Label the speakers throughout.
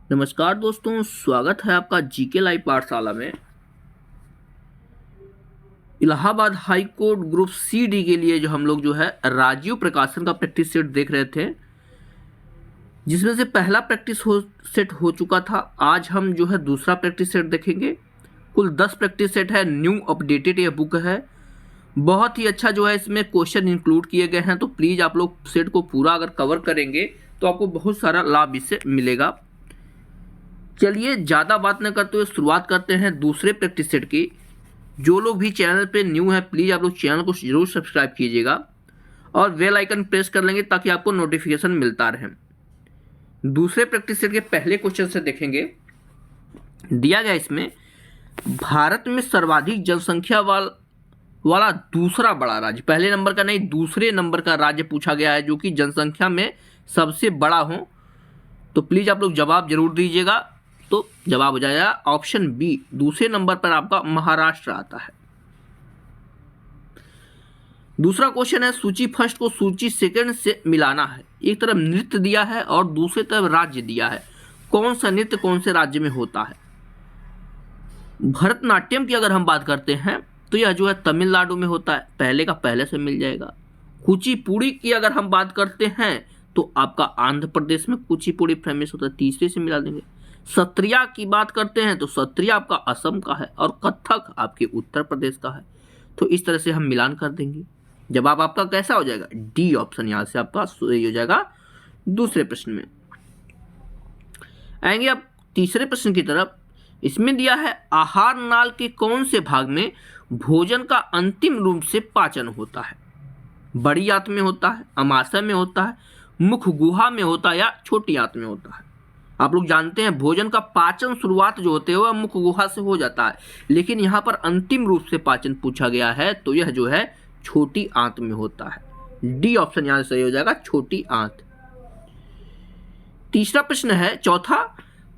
Speaker 1: नमस्कार दोस्तों, स्वागत है आपका जीके लाइव पाठशाला में। Allahabad high court group C D के लिए जो हम लोग राजीव प्रकाशन का प्रैक्टिस सेट देख रहे थे, जिसमें से पहला प्रैक्टिस सेट हो चुका था। आज हम दूसरा प्रैक्टिस सेट देखेंगे। कुल 10 प्रैक्टिस सेट है, न्यू अपडेटेड ये बुक है। बहुत ही अच्छा इसमें क्वेश्चन इंक्लूड किए गए हैं, तो प्लीज़ आप लोग सेट को पूरा अगर कवर करेंगे तो आपको बहुत सारा लाभ इससे मिलेगा। चलिए ज़्यादा बात न करते हुए शुरुआत करते हैं दूसरे प्रैक्टिस सेट की। जो लोग भी चैनल पे न्यू है, प्लीज़ आप लोग चैनल को जरूर सब्सक्राइब कीजिएगा और बेल आइकन प्रेस कर लेंगे ताकि आपको नोटिफिकेशन मिलता रहे। दूसरे प्रैक्टिस सेट के पहले क्वेश्चन से देखेंगे। दिया गया इसमें, भारत में सर्वाधिक जनसंख्या वाला दूसरा बड़ा राज्य, पहले नंबर का नहीं दूसरे नंबर का राज्य पूछा गया है जो कि जनसंख्या में सबसे बड़ा हो। तो प्लीज़ आप लोग जवाब जरूर दीजिएगा। तो जवाब हो जाएगा ऑप्शन बी, दूसरे नंबर पर आपका महाराष्ट्र आता है। दूसरा क्वेश्चन है, सूची फर्स्ट को सूची सेकंड से मिलाना है। एक तरफ नृत्य दिया है और दूसरी तरफ राज्य दिया है। कौन सा नृत्य कौन से राज्य में होता है? भरतनाट्यम की अगर हम बात करते हैं तो यह तमिलनाडु में होता है, पहले का पहले से मिल जाएगा। कुचिपुड़ी की अगर हम बात करते हैं तो आपका आंध्र प्रदेश में कुचिपुड़ी फेमस होता है, तीसरे से मिला देंगे। सत्रिया की बात करते हैं तो सत्रिया आपका असम का है और कथक आपके उत्तर प्रदेश का है। तो इस तरह से हम मिलान कर देंगे। जवाब आपका कैसा हो जाएगा? डी ऑप्शन यहाँ से आपका सही हो जाएगा। दूसरे प्रश्न में आएंगे आप तीसरे प्रश्न की तरफ। इसमें दिया है, आहार नाल के कौन से भाग में भोजन का अंतिम रूप से पाचन होता है? बड़ी आंत में होता है, अमाशय में होता है, मुख गुहा में होता है या छोटी आंत में होता है? आप लोग जानते हैं भोजन का पाचन शुरुआत जो होते हैं वह मुख गुहा से हो जाता है, लेकिन यहाँ पर अंतिम रूप से पाचन पूछा गया है तो यह छोटी आंत में होता है। डी ऑप्शन यहाँ से सही हो जाएगा, छोटी आंत। तीसरा प्रश्न है चौथा,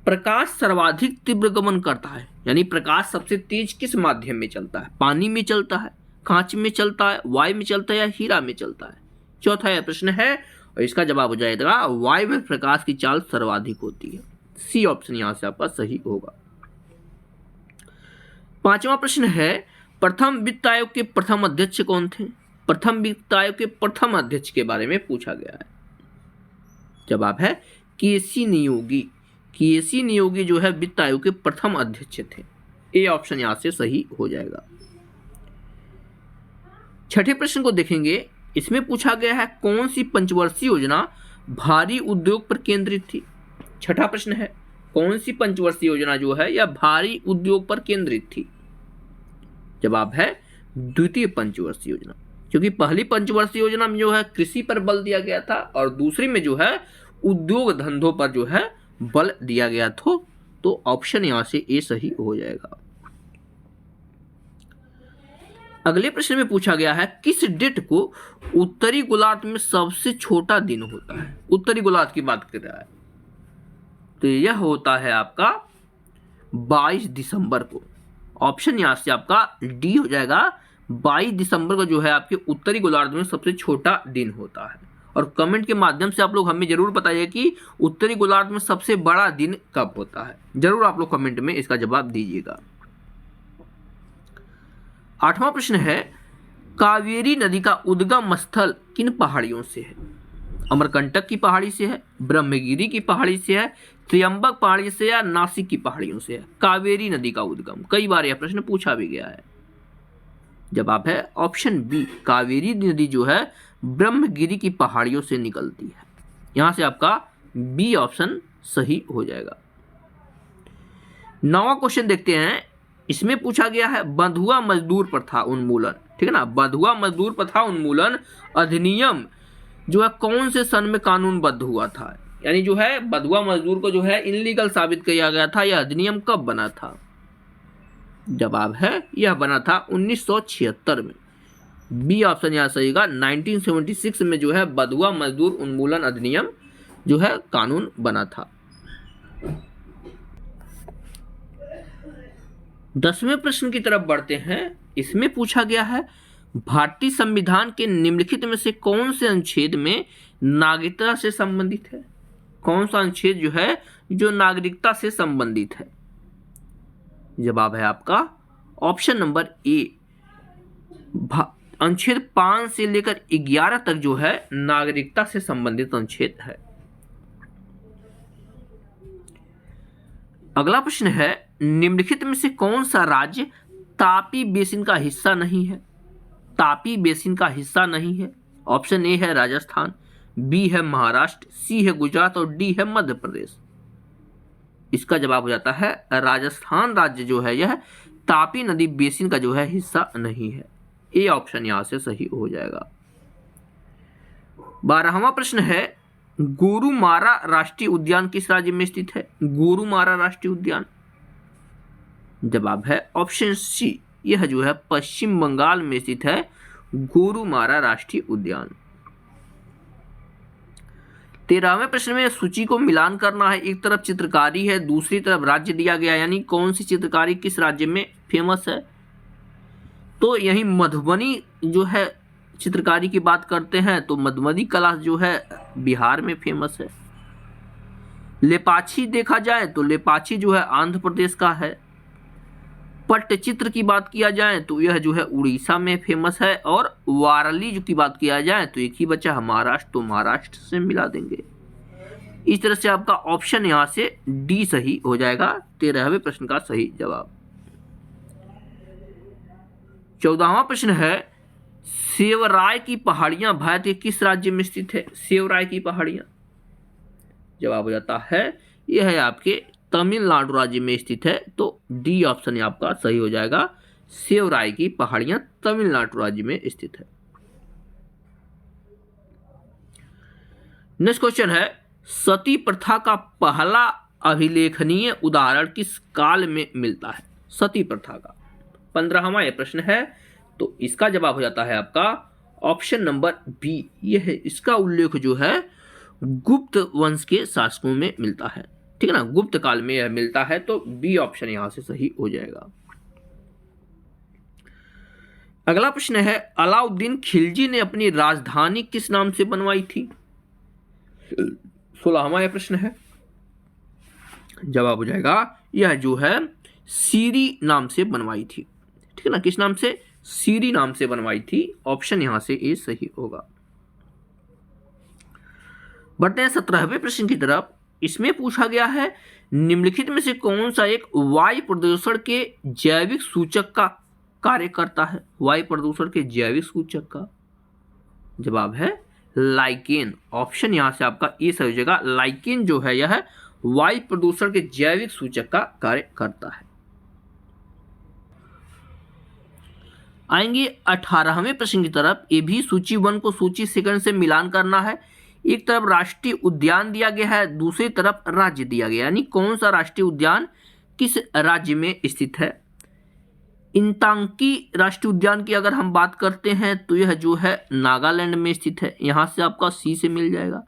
Speaker 1: प्रकाश सर्वाधिक तीव्र गमन करता है, यानी प्रकाश सबसे तेज किस माध्यम में चलता है? पानी में चलता है, कांच में चलता है, वायु में चलता है या हीरा में चलता है? चौथा यह प्रश्न है और इसका जवाब हो जाएगा वायु में प्रकाश की चाल सर्वाधिक होती है। सी ऑप्शन यहां से आपका सही होगा। पांचवा प्रश्न है, प्रथम वित्त आयोग के प्रथम अध्यक्ष कौन थे? प्रथम वित्त आयोग के प्रथम अध्यक्ष के बारे में पूछा गया है। जवाब है केसी नियोगी। केसी नियोगी वित्त आयोग के प्रथम अध्यक्ष थे। ए ऑप्शन यहां से सही हो जाएगा। छठे प्रश्न को देखेंगे। इसमें पूछा गया है, कौन सी पंचवर्षीय योजना भारी उद्योग पर केंद्रित थी? छठा प्रश्न है, कौन सी पंचवर्षीय योजना यह भारी उद्योग पर केंद्रित थी? जवाब है द्वितीय पंचवर्षीय योजना, क्योंकि पहली पंचवर्षीय योजना में कृषि पर बल दिया गया था और दूसरी में उद्योग धंधों पर बल दिया गया था। तो ऑप्शन यहां से ए सही हो जाएगा। अगले प्रश्न में पूछा गया है, किस डेट को उत्तरी गोलार्ध में सबसे छोटा दिन होता है? उत्तरी गोलार्ध की बात कर रहा है तो यह होता है आपका 22 दिसंबर को। ऑप्शन यहां से आपका डी हो जाएगा। 22 दिसंबर को आपके उत्तरी गोलार्ध में सबसे छोटा दिन होता है। और कमेंट के माध्यम से आप लोग हमें जरूर बताइए कि उत्तरी गोलार्ध में सबसे बड़ा दिन कब होता है। जरूर आप लोग कमेंट में इसका जवाब दीजिएगा। आठवां प्रश्न है, कावेरी नदी का उद्गम स्थल किन पहाड़ियों से है? अमरकंटक की पहाड़ी से है, ब्रह्मगिरी की पहाड़ी से है, त्र्यंबक पहाड़ी से या नासिक की पहाड़ियों से है? कावेरी नदी का उद्गम, कई बार यह प्रश्न पूछा भी गया है। जवाब है ऑप्शन बी, कावेरी नदी ब्रह्मगिरी की पहाड़ियों से निकलती है। यहां से आपका बी ऑप्शन सही हो जाएगा। नौवां क्वेश्चन देखते हैं। इसमें पूछा गया है, बंधुआ मजदूर प्रथा उन्मूलन, ठीक है ना, बंधुआ मजदूर प्रथा उन्मूलन अधिनियम कौन से सन में कानूनबद्ध हुआ था? यानी बंधुआ मजदूर को इनलीगल साबित किया गया था। यह अधिनियम कब बना था? जवाब है यह बना था 1976 में। बी ऑप्शन यहां सही होगा। 1976 में बंधुआ मजदूर उन्मूलन अधिनियम कानून बना था। 10वें प्रश्न की तरफ बढ़ते हैं। इसमें पूछा गया है, भारतीय संविधान के निम्नलिखित में से कौन से अनुच्छेद में नागरिकता से संबंधित है? कौन सा अनुच्छेद जो है जो नागरिकता से संबंधित है? जवाब है आपका ऑप्शन नंबर ए, अनुच्छेद 5 से लेकर 11 तक जो है नागरिकता से संबंधित अनुच्छेद है। अगला प्रश्न है, निम्नलिखित में से कौन सा राज्य तापी बेसिन का हिस्सा नहीं है? तापी बेसिन का हिस्सा नहीं है। ऑप्शन ए है राजस्थान, बी है महाराष्ट्र, सी है गुजरात और डी है मध्य प्रदेश। इसका जवाब हो जाता है राजस्थान राज्य जो है यह तापी नदी बेसिन का जो है हिस्सा नहीं है। ए ऑप्शन यहां से सही हो जाएगा। 12वां प्रश्न है, गोरुमारा राष्ट्रीय उद्यान किस राज्य में स्थित है? गोरुमारा राष्ट्रीय उद्यान, जवाब है ऑप्शन सी, यह जो है पश्चिम बंगाल में स्थित है गोरुमारा राष्ट्रीय उद्यान। 13वें प्रश्न में सूची को मिलान करना है। एक तरफ चित्रकारी है, दूसरी तरफ राज्य दिया गया, यानी कौन सी चित्रकारी किस राज्य में फेमस है? तो यही मधुबनी जो है चित्रकारी की बात करते हैं तो मधुबनी कला जो है बिहार में फेमस है। लेपाक्षी देखा जाए तो लेपाक्षी जो है आंध्र प्रदेश का है। पट्टचित्र की बात किया जाए तो यह जो है उड़ीसा में फेमस है। और वारली जो की बात किया जाए तो एक ही बचा महाराष्ट्र, तो महाराष्ट्र से मिला देंगे। इस तरह से आपका ऑप्शन यहां से डी सही हो जाएगा, 13वें प्रश्न का सही जवाब। 14वां प्रश्न है, सेवराय की पहाड़ियां भारत के किस राज्य में स्थित है? सेवराय की पहाड़ियां, जवाब हो जाता है यह है आपके तमिलनाडु राज्य में स्थित है। तो डी ऑप्शन आपका सही हो जाएगा, सेवराय की पहाड़ियां तमिलनाडु राज्य में स्थित है। नेक्स्ट क्वेश्चन है, सती प्रथा का पहला अभिलेखनीय उदाहरण किस काल में मिलता है? सती प्रथा का 15वां यह प्रश्न है, तो इसका जवाब हो जाता है आपका ऑप्शन नंबर बी, यह है इसका उल्लेख जो है गुप्त वंश के शासकों में मिलता है। ठीक है ना, गुप्त काल में यह मिलता है, तो बी ऑप्शन यहां से सही हो जाएगा। अगला प्रश्न है, अलाउद्दीन खिलजी ने अपनी राजधानी किस नाम से बनवाई थी? 16वां यह प्रश्न है, जवाब हो जाएगा यह जो है सीरी नाम से बनवाई थी। ठीक है ना, किस नाम से? सीरी नाम से बनवाई थी। ऑप्शन यहां से ए सही होगा। बढ़ते हैं 17वें प्रश्न की तरफ। इसमें पूछा गया है, निम्नलिखित में से कौन सा एक वायु प्रदूषण के जैविक सूचक का कार्य करता है? वायु प्रदूषण के जैविक सूचक का जवाब है लाइकेन। ऑप्शन यहां से आपका ए सही हो जाएगा। लाइकेन जो है यह वायु प्रदूषण के जैविक सूचक का कार्य करता है। आएंगे 18वें प्रश्न की तरफ। ये भी सूची 1 को सूची सेकंड से मिलान करना है। एक तरफ राष्ट्रीय उद्यान दिया गया है, दूसरी तरफ राज्य दिया गया, यानी कौन सा राष्ट्रीय उद्यान किस राज्य में स्थित है? इंतांकी राष्ट्रीय उद्यान की अगर हम बात करते हैं तो यह जो है नागालैंड में स्थित है, यहां से आपका सी से मिल जाएगा।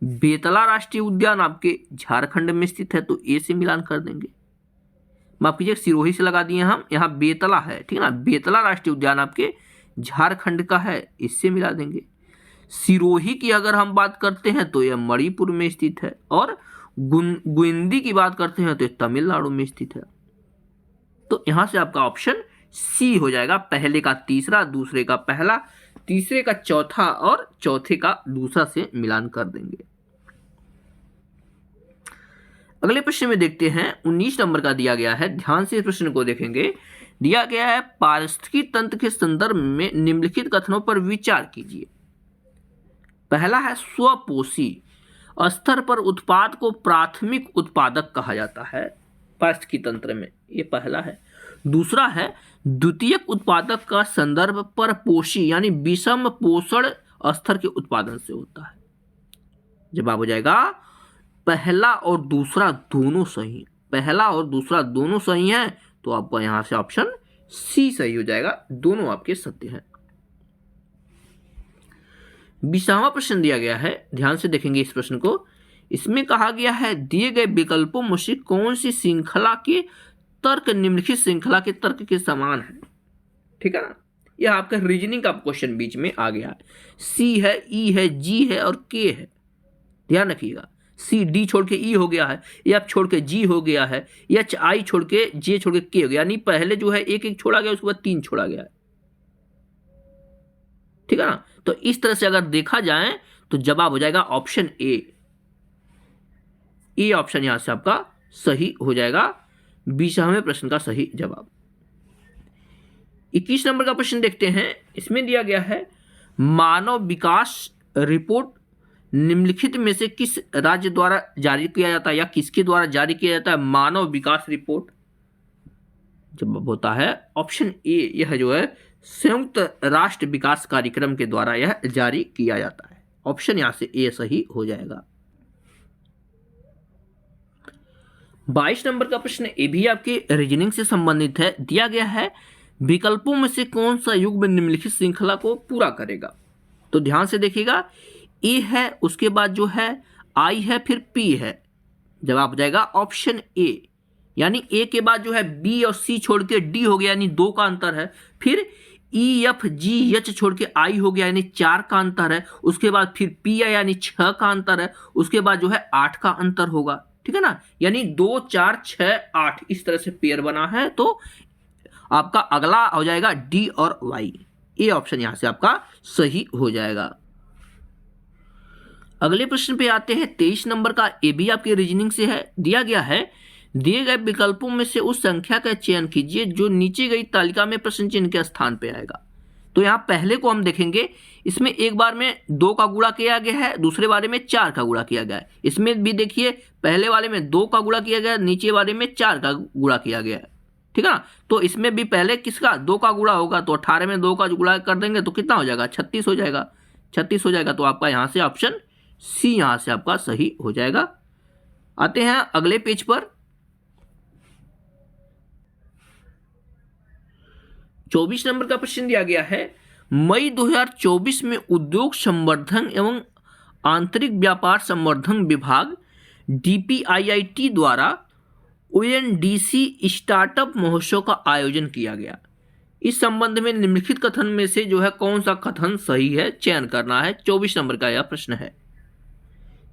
Speaker 1: बेतला राष्ट्रीय उद्यान आपके झारखंड में स्थित है, तो ए से मिलान कर देंगे। माफ कीजिए, सिरोही से लगा दिए हम, यहाँ बेतला है। ठीक है ना, बेतला राष्ट्रीय उद्यान आपके झारखंड का है, इससे मिला देंगे। सिरोही की अगर हम बात करते हैं तो यह मणिपुर में स्थित है। और गुइंदी की बात करते हैं तो यह तमिलनाडु में स्थित है। तो यहां से आपका ऑप्शन सी हो जाएगा। पहले का तीसरा, दूसरे का पहला, तीसरे का चौथा और चौथे का दूसरा से मिलान कर देंगे। अगले प्रश्न में देखते हैं, 19 नंबर का दिया गया है। ध्यान से इस प्रश्न को देखेंगे। दिया गया है, पारिस्थितिकी तंत्र के संदर्भ में निम्नलिखित कथनों पर विचार कीजिए। पहला है, स्वपोषी स्तर पर उत्पाद को प्राथमिक उत्पादक कहा जाता है पारिस्थितिकी तंत्र में, ये पहला है। दूसरा है, द्वितीयक उत्पादक का संदर्भ पर पोषी यानी विषम पोषण स्तर के उत्पादन से होता है। जवाब हो जाएगा पहला और दूसरा दोनों सही। पहला और दूसरा दोनों सही है, तो आपका यहां से ऑप्शन सी सही हो जाएगा। दोनों आपके सत्य हैं। 20वां प्रश्न दिया गया है, ध्यान से देखेंगे इस प्रश्न को। इसमें कहा गया है, दिए गए विकल्पों में से कौन सी श्रृंखला के तर्क निम्नलिखित श्रृंखला के तर्क के समान है? ठीक है ना, यह आपका रीजनिंग का क्वेश्चन बीच में आ गया है। सी है, ई है, जी है और के है। ध्यान रखिएगा, सी डी छोड़ के ई हो गया है, एफ छोड़ के जी हो गया है, एच आई छोड़ के जे छोड़ के के हो गया, यानी पहले जो है एक एक छोड़ा गया, उसके बाद 3 छोड़ा गया है। ठीक है ना। तो इस तरह से अगर देखा जाए तो जवाब हो जाएगा ऑप्शन ए ऑप्शन यहां से आपका सही हो जाएगा, 20वें प्रश्न का सही जवाब। 21 नंबर का प्रश्न देखते हैं। इसमें दिया गया है मानव विकास रिपोर्ट निम्नलिखित में से किस राज्य द्वारा जारी किया जाता है या किसके द्वारा जारी किया जाता है मानव विकास रिपोर्ट? जवाब होता है ऑप्शन ए, यह जो है संयुक्त राष्ट्र विकास कार्यक्रम के द्वारा यह जारी किया जाता है। ऑप्शन यहां से ए सही हो जाएगा। 22 नंबर का प्रश्न ये भी आपके रीजनिंग से संबंधित है। दिया गया है विकल्पों में से कौन सा युग्म निम्नलिखित श्रृंखला को पूरा करेगा? तो ध्यान से देखिएगा, ए है, उसके बाद जो है आई है, फिर पी है। जवाब हो जाएगा ऑप्शन ए, यानी ए के बाद जो है बी और सी छोड़ के डी हो गया, यानी 2 का अंतर है। फिर ई एफ जी एच छोड़ के आई हो गया, यानी 4 का अंतर है। उसके बाद फिर पी है, यानी 6 का अंतर है। उसके बाद जो है 8 का अंतर होगा। ठीक है ना, यानी 2 4 6 8 इस तरह से पेयर बना है। तो आपका अगला हो जाएगा डी और वाई। ए ऑप्शन यहां से आपका सही हो जाएगा। अगले प्रश्न पे आते हैं। 23 नंबर का, ए भी आपके रीजनिंग से है। दिया गया है दिए गए विकल्पों में से उस संख्या का चयन कीजिए जो नीचे गई तालिका में प्रश्न चिन्ह के स्थान पे आएगा। तो यहाँ पहले को हम देखेंगे, इसमें एक बार में 2 का गुणा किया गया है, दूसरे बारे में 4 का गुणा किया गया है। इसमें भी देखिए पहले वाले में 2 का गुणा किया गया है, नीचे वाले में 4 का गुणा किया गया है। ठीक है ना, तो इसमें भी पहले किसका 2 का गुणा होगा, तो 18 में 2 का गुणा कर देंगे तो कितना हो जाएगा, 36 हो जाएगा। 36 हो जाएगा, तो आपका यहाँ से ऑप्शन सी यहाँ से आपका सही हो जाएगा। आते हैं अगले पेज पर। 24 नंबर का प्रश्न दिया गया है मई 2024 में उद्योग संवर्धन एवं आंतरिक व्यापार संवर्धन विभाग DPIIT द्वारा ONDC स्टार्टअप महोत्सव का आयोजन किया गया। इस संबंध में निम्नलिखित कथन में से जो है कौन सा कथन सही है, चयन करना है। 24 नंबर का यह प्रश्न है।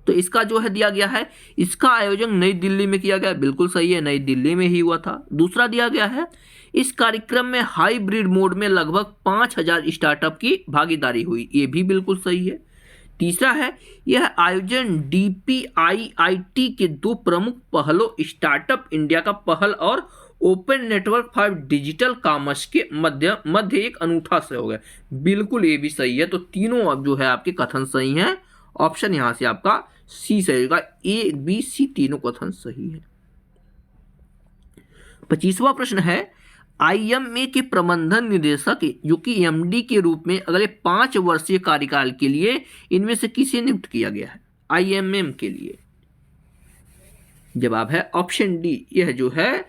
Speaker 1: तो इसका जो है दिया गया है, इसका आयोजन नई दिल्ली में किया गया, बिल्कुल सही है, नई दिल्ली में ही हुआ था। दूसरा दिया गया है इस कार्यक्रम में हाइब्रिड मोड में लगभग 5000 स्टार्टअप की भागीदारी हुई, ये भी बिल्कुल सही है। तीसरा है यह आयोजन DPIIT के 2 प्रमुख पहलों स्टार्टअप इंडिया का पहल और open network for digital commerce के मध्य एक अनूठा सहयोग है, बिल्कुल ये भी सही है। तो तीनों अब जो है आपके कथन सही हैं। ऑप्शन यहां से आपका सी सही होगा, ए बी सी तीनों कथन सही है। 25वां प्रश्न है IMA के प्रबंधन निदेशक जो कि MD के रूप में अगले 5 वर्षीय कार्यकाल के लिए इनमें से किसे नियुक्त किया गया है IMM के लिए? जवाब है ऑप्शन डी, यह जो है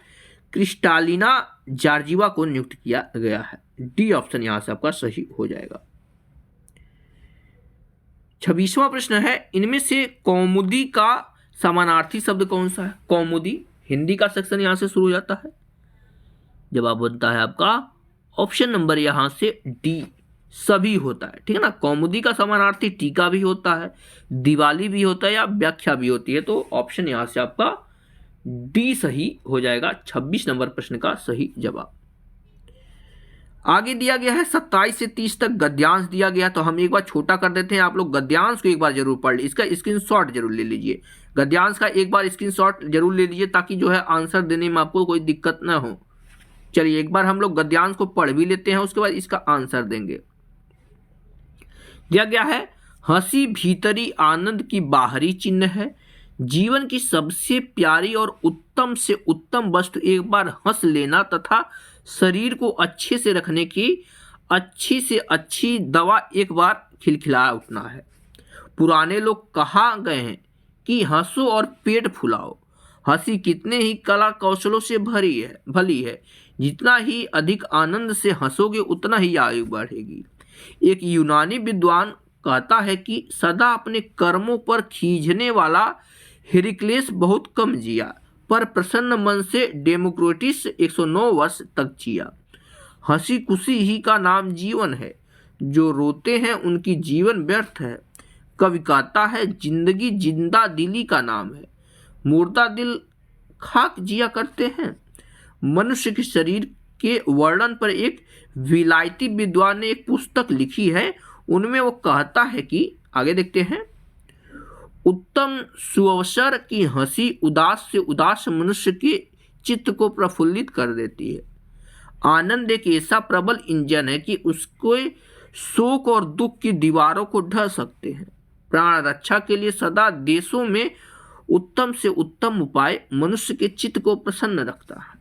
Speaker 1: क्रिस्टालिना जॉर्जिवा को नियुक्त किया गया है। डी ऑप्शन यहां से आपका सही हो जाएगा। 26वां प्रश्न है इनमें से कौमुदी का समानार्थी शब्द कौन सा है? कौमुदी हिंदी का सेक्शन यहां से शुरू हो जाता है। जवाब बनता है आपका ऑप्शन नंबर यहां से डी, सभी होता है। ठीक है ना, कौमुदी का समानार्थी टीका भी होता है, दिवाली भी होता है या व्याख्या भी होती है। तो ऑप्शन यहां से आपका डी सही हो जाएगा। 26 नंबर प्रश्न का सही जवाब। आगे दिया गया है 27 से 30 तक गद्यांश दिया गया, तो हम एक बार छोटा कर देते हैं। आप लोग गद्यांश को एक बार जरूर पढ़ लीजिए, इसका स्क्रीनशॉट जरूर ले लीजिए। गद्यांश का एक बार स्क्रीनशॉट जरूर ले लीजिए ताकि जो है आंसर देने में आपको कोई दिक्कत ना हो। चलिए एक बार हम लोग गद्यांश को पढ़ भी लेते हैं, उसके बाद इसका आंसर देंगे। दिया गया है हंसी भीतरी आनंद की बाहरी चिन्ह है, जीवन की सबसे प्यारी और उत्तम से उत्तम वस्तु एक बार हंस लेना तथा शरीर को अच्छे से रखने की अच्छी से अच्छी दवा एक बार खिलखिला उठना है। पुराने लोग कहा गए हैं कि हंसो और पेट फुलाओ। हंसी कितने ही कला कौशलों से भली है, जितना ही अधिक आनंद से हंसोगे उतना ही आयु बढ़ेगी। एक यूनानी विद्वान कहता है कि सदा अपने कर्मों पर खींचने वाला हेरिक्लेस बहुत कम जिया, पर प्रसन्न मन से डेमोक्रेटिस 109 वर्ष तक जिया। हंसी खुशी ही का नाम जीवन है, जो रोते हैं उनकी जीवन व्यर्थ है। कवि कहता है जिंदगी जिंदा दिली का नाम है, मुर्दा दिल खाक जिया करते हैं। मनुष्य के शरीर के वर्णन पर एक विलायती विद्वान ने एक पुस्तक लिखी है, उनमें वो कहता है कि, आगे देखते हैं, उत्तम सुअवसर की हंसी उदास से उदास मनुष्य के चित्त को प्रफुल्लित कर देती है। आनंद एक ऐसा प्रबल इंजन है कि उसके शोक और दुख की दीवारों को ढह सकते हैं। प्राण रक्षा के लिए सदा देशों में उत्तम से उत्तम उपाय मनुष्य के चित्त को प्रसन्न रखता है।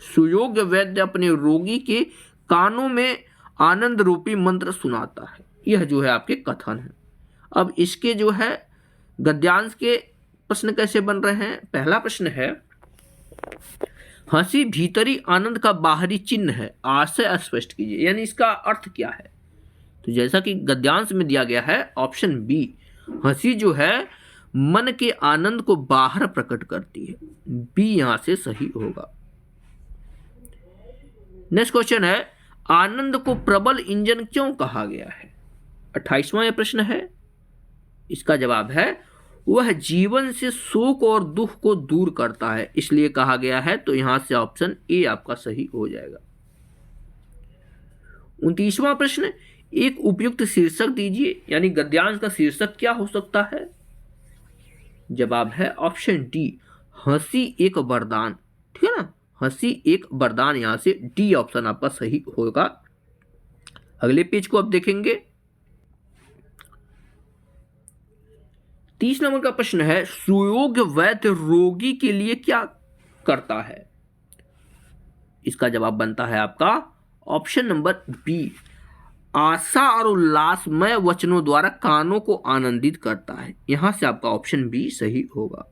Speaker 1: सुयोग्य वैद्य अपने रोगी के कानों में आनंद रूपी मंत्र सुनाता है। यह जो है आपके कथन है। अब इसके जो है गद्यांश के प्रश्न कैसे बन रहे हैं। पहला प्रश्न है, हंसी भीतरी आनंद का बाहरी चिन्ह है, आशय स्पष्ट कीजिए। यानी इसका अर्थ क्या है। तो जैसा कि गद्यांश में दिया गया है ऑप्शन बी, हंसी जो है मन के आनंद को बाहर प्रकट करती है। बी यहां से सही होगा। नेक्स्ट क्वेश्चन है, आनंद को प्रबल इंजन क्यों कहा गया है। 28वां यह प्रश्न है। इसका जवाब है, वह जीवन से शोक और दुख को दूर करता है, इसलिए कहा गया है। तो यहां से ऑप्शन ए आपका सही हो जाएगा। 29वां प्रश्न, एक उपयुक्त शीर्षक दीजिए। यानी गद्यांश का शीर्षक क्या हो सकता है। जवाब है ऑप्शन डी, हंसी एक वरदान। ठीक है ना, हंसी एक वरदान। यहां से डी ऑप्शन आपका सही होगा। अगले पेज को अब देखेंगे। 30 नंबर का प्रश्न है, सुयोग्य वैद्य रोगी के लिए क्या करता है। इसका जवाब बनता है आपका ऑप्शन नंबर बी, आशा और उल्लासमय वचनों द्वारा कानों को आनंदित करता है। यहां से आपका ऑप्शन बी सही होगा।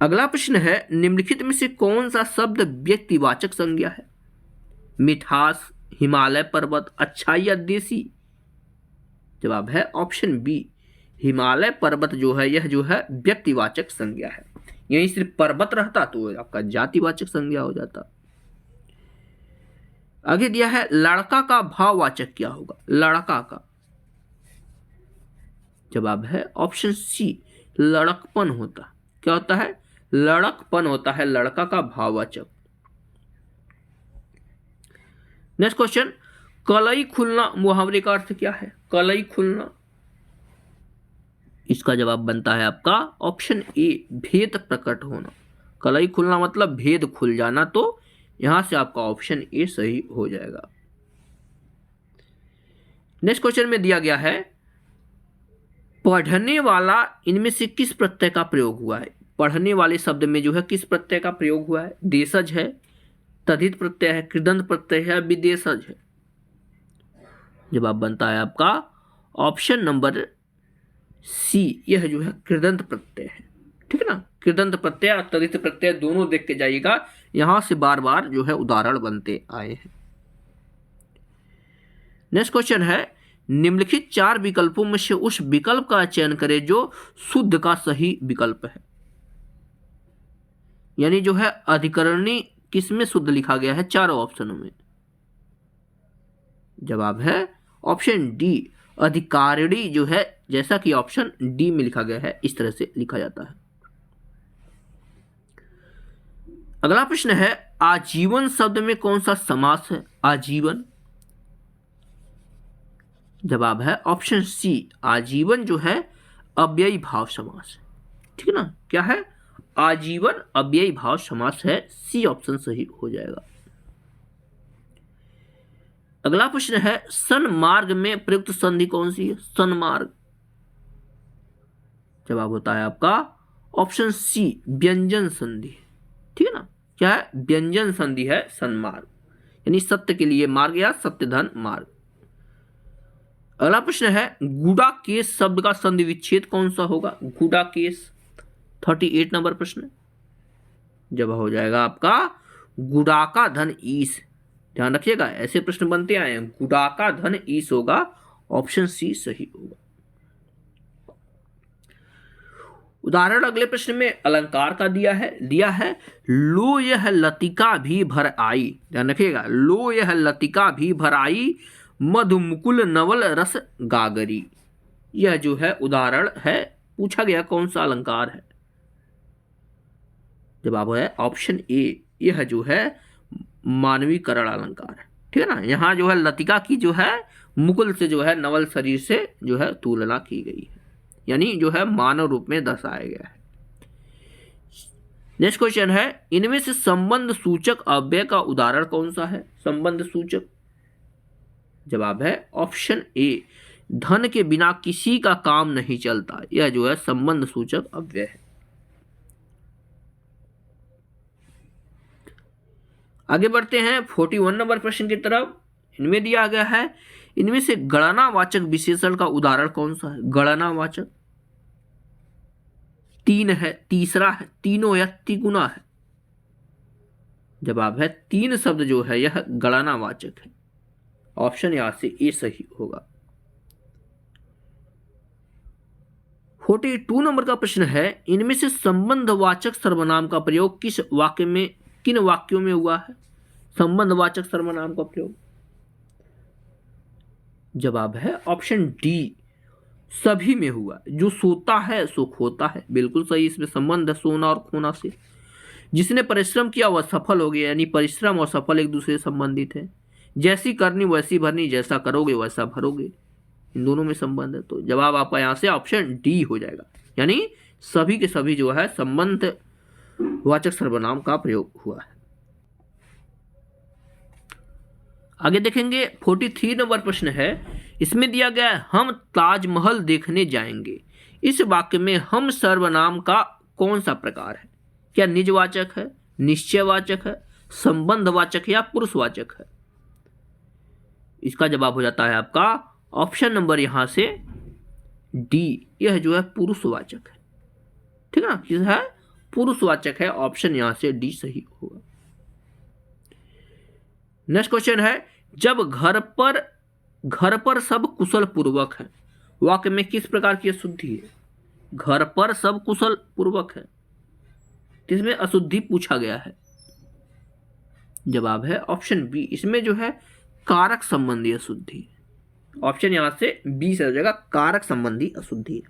Speaker 1: अगला प्रश्न है, निम्नलिखित में से कौन सा शब्द व्यक्तिवाचक संज्ञा है। मिठास, हिमालय पर्वत, अच्छाई या देसी। जवाब है ऑप्शन बी, हिमालय पर्वत जो है यह जो है व्यक्तिवाचक संज्ञा है। यहीं सिर्फ पर्वत रहता तो आपका जातिवाचक संज्ञा हो जाता। आगे दिया है, लड़का का भाववाचक क्या होगा। लड़का का जवाब है ऑप्शन सी, लड़कपन होता। क्या होता है, लड़कपन होता है लड़का का भाववाचक। नेक्स्ट क्वेश्चन, कलई खुलना मुहावरे का अर्थ क्या है। कलई खुलना, इसका जवाब बनता है आपका ऑप्शन ए, भेद प्रकट होना। कलई खुलना मतलब भेद खुल जाना। तो यहां से आपका ऑप्शन ए सही हो जाएगा। नेक्स्ट क्वेश्चन में दिया गया है, पढ़ने वाला इनमें से किस प्रत्यय का प्रयोग हुआ है। पढ़ने वाले शब्द में जो है किस प्रत्यय का प्रयोग हुआ है। देशज है, तद्धित प्रत्यय है, कृदंत प्रत्यय है, विदेशज है। जवाब बनता है आपका ऑप्शन नंबर सी, यह जो है कृदंत प्रत्यय है। ठीक है ना, कृदंत प्रत्यय और तद्धित प्रत्यय दोनों देख के जाइएगा, यहां से बार बार जो है उदाहरण बनते आए हैं। नेक्स्ट क्वेश्चन है, निम्नलिखित 4 विकल्पों में से उस विकल्प का चयन करें जो शुद्ध का सही विकल्प है। यानी जो है अधिकरणी किसमें शुद्ध लिखा गया है, चारों ऑप्शनों में। जवाब है ऑप्शन डी, अधिकारिणी जो है, जैसा कि ऑप्शन डी में लिखा गया है इस तरह से लिखा जाता है। अगला प्रश्न है, आजीवन शब्द में कौन सा समास है। आजीवन, जवाब है ऑप्शन सी, आजीवन जो है अव्ययी भाव समास है। ठीक है ना, क्या है, आजीवन अव्ययी भाव समास है। सी ऑप्शन सही हो जाएगा। अगला प्रश्न है, सन्मार्ग में प्रयुक्त संधि कौन सी है। सन्मार्ग, जवाब होता है आपका ऑप्शन सी, व्यंजन संधि। ठीक है ना, क्या है, व्यंजन संधि है सन्मार्ग, यानी सत्य के लिए मार्ग या सत्य धन मार्ग। अगला प्रश्न है, गुडाकेश शब्द का संधि विच्छेद कौन सा होगा। गुडाकेश, 38 नंबर प्रश्न। जवाब हो जाएगा आपका गुडाका धन ईस। ध्यान रखिएगा, ऐसे प्रश्न बनते आए हैं। गुडाका धन ईस होगा, ऑप्शन सी सही होगा। उदाहरण अगले प्रश्न में अलंकार का दिया है लो यह लतिका भी भर आई। ध्यान रखिएगा, लो यह लतिका भी भर आई, मधुमुकुल नवल रस गागरी। यह जो है उदाहरण है, पूछा गया कौन सा अलंकार है। जवाब है ऑप्शन ए, यह जो है मानवीकरण अलंकार है। ठीक है ना, यहाँ जो है लतिका की जो है मुकुल से जो है नवल शरीर से जो है तुलना की गई है, यानी जो है मानव रूप में दर्शाया गया है। नेक्स्ट क्वेश्चन है, इनमें से संबंध सूचक अव्यय का उदाहरण कौन सा है। संबंध सूचक, जवाब है ऑप्शन ए, धन के बिना किसी का काम नहीं चलता, यह जो है संबंध सूचक अव्यय है। आगे बढ़ते हैं 41 नंबर प्रश्न की तरफ। इनमें दिया गया है, इनमें से गणनावाचक विशेषण का उदाहरण कौन सा है। गणनावाचक, तीन है, तीसरा है, तीनों या तिगुना है। जवाब है तीन शब्द जो है यह गणनावाचक है। ऑप्शन यहां से ए सही होगा। 42 नंबर का प्रश्न है, इनमें से संबंधवाचक सर्वनाम का प्रयोग किस वाक्य में, किन वाक्यों में हुआ है। संबंधवाचक सर्वनाम का प्रयोग, जवाब है ऑप्शन डी, सभी में हुआ। जो सोता है सो खोता है, बिल्कुल सही। इसमें संबंध है सोना और खोना से। जिसने परिश्रम किया वह सफल हो गया, यानी परिश्रम और सफल एक दूसरे से संबंधित है। जैसी करनी वैसी भरनी, जैसा करोगे वैसा भरोगे, इन दोनों में संबंध है। तो जवाब आपका यहाँ से ऑप्शन डी हो जाएगा, यानी सभी के सभी जो है संबंध वाचक सर्वनाम का प्रयोग हुआ है। आगे देखेंगे 43 नंबर प्रश्न है, इसमें दिया गया है, हम ताजमहल देखने जाएंगे। इस वाक्य में हम सर्वनाम का कौन सा प्रकार है। क्या निजवाचक है, निश्चयवाचक है, संबंधवाचक या पुरुषवाचक है। इसका जवाब हो जाता है आपका ऑप्शन नंबर यहां से डी, यह जो है पुरुषवाचक है। ठीक है ना, किस है, पुरुषवाचक है। ऑप्शन यहां से डी सही होगा। नेक्स्ट क्वेश्चन है, जब घर पर सब कुशल पूर्वक है, वाक्य में किस प्रकार की अशुद्धि है। घर पर सब कुशल पूर्वक है, इसमें अशुद्धि पूछा गया है। जवाब है ऑप्शन बी, इसमें जो है कारक संबंधी अशुद्धि। ऑप्शन यहां से बी से हो जाएगा, कारक संबंधी अशुद्धि।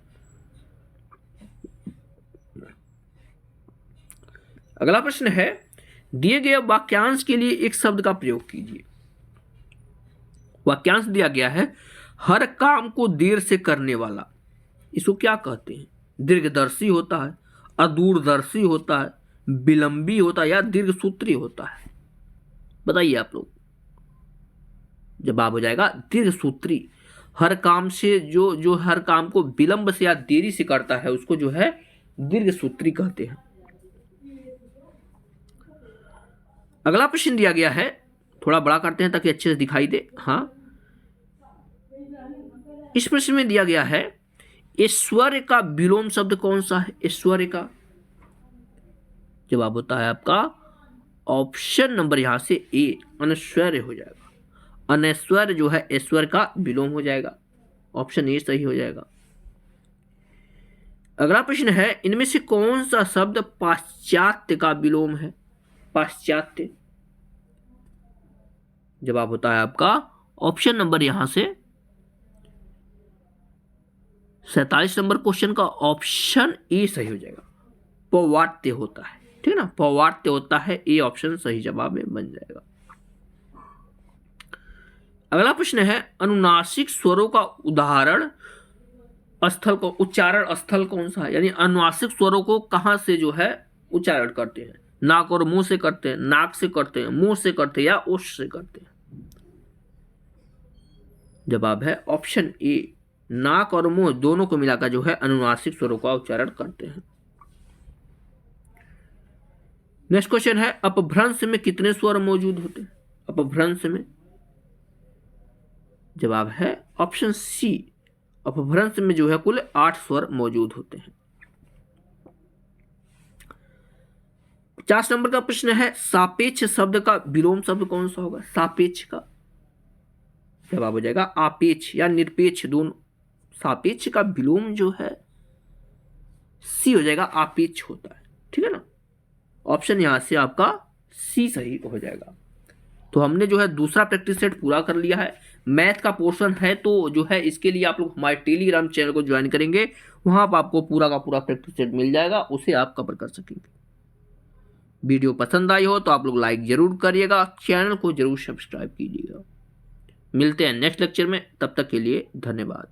Speaker 1: अगला प्रश्न है, दिए गए वाक्यांश के लिए एक शब्द का प्रयोग कीजिए। वाक्यांश दिया गया है, हर काम को देर से करने वाला, इसको क्या कहते हैं। दीर्घदर्शी होता है, अदूरदर्शी होता है, विलंबी होता है या दीर्घसूत्री होता है। बताइए आप लोग। जवाब हो जाएगा दीर्घसूत्री। हर काम से जो हर काम को विलंब से या देरी से करता है उसको जो है दीर्घसूत्री कहते हैं। अगला प्रश्न दिया गया है, थोड़ा बड़ा करते हैं ताकि अच्छे से दिखाई दे। हाँ, इस प्रश्न में दिया गया है, ऐश्वर्य का विलोम शब्द कौन सा है। ऐश्वर्य का जवाब होता है आपका ऑप्शन नंबर यहां से ए, अनैश्वर्य हो जाएगा। अनैश्वर्य जो है ऐश्वर्य का विलोम हो जाएगा। ऑप्शन ए सही हो जाएगा। अगला प्रश्न है, इनमें से कौन सा शब्द पाश्चात्य का विलोम है। पाश्चात्य, जवाब होता है आपका ऑप्शन नंबर यहां से 47 नंबर क्वेश्चन का ऑप्शन ए सही हो जाएगा। पौवाट्य होता है, ठीक है ना, पौवाट्य होता है। ए ऑप्शन सही जवाब में बन जाएगा। अगला प्रश्न है, अनुनासिक स्वरों का उदाहरण स्थल को, उच्चारण स्थल कौन सा है। यानी अनुनासिक स्वरों को कहां से जो है उच्चारण करते हैं। नाक और मुंह से करते हैं, नाक से करते हैं, मुंह से करते हैं या ओष्ठ से करते हैं। जवाब है ऑप्शन ए, नाक और मुंह दोनों को मिलाकर जो है अनुनासिक स्वरों का उच्चारण करते हैं। नेक्स्ट क्वेश्चन है, अपभ्रंश में कितने स्वर मौजूद होते हैं। अपभ्रंश में जवाब है ऑप्शन सी, अपभ्रंश में जो है कुल 8 स्वर मौजूद होते हैं। 50 नंबर का प्रश्न है, सापेक्ष शब्द का विलोम शब्द कौन सा होगा। सापेक्ष का जवाब हो जाएगा आपेक्ष या निरपेक्ष दोनों। सापेक्ष का विलोम जो है सी हो जाएगा, आपेक्ष होता है। ठीक है ना, ऑप्शन यहां से आपका सी सही हो जाएगा। तो हमने जो है दूसरा प्रैक्टिस सेट पूरा कर लिया है। मैथ का पोर्शन है तो जो है इसके लिए आप लोग हमारे टेलीग्राम चैनल को ज्वाइन करेंगे, वहां पर आपको पूरा का पूरा प्रैक्टिस सेट मिल जाएगा, उसे आप कवर कर सकेंगे। वीडियो पसंद आई हो तो आप लोग लाइक जरूर करिएगा, चैनल को जरूर सब्सक्राइब कीजिएगा। मिलते हैं नेक्स्ट लेक्चर में, तब तक के लिए धन्यवाद।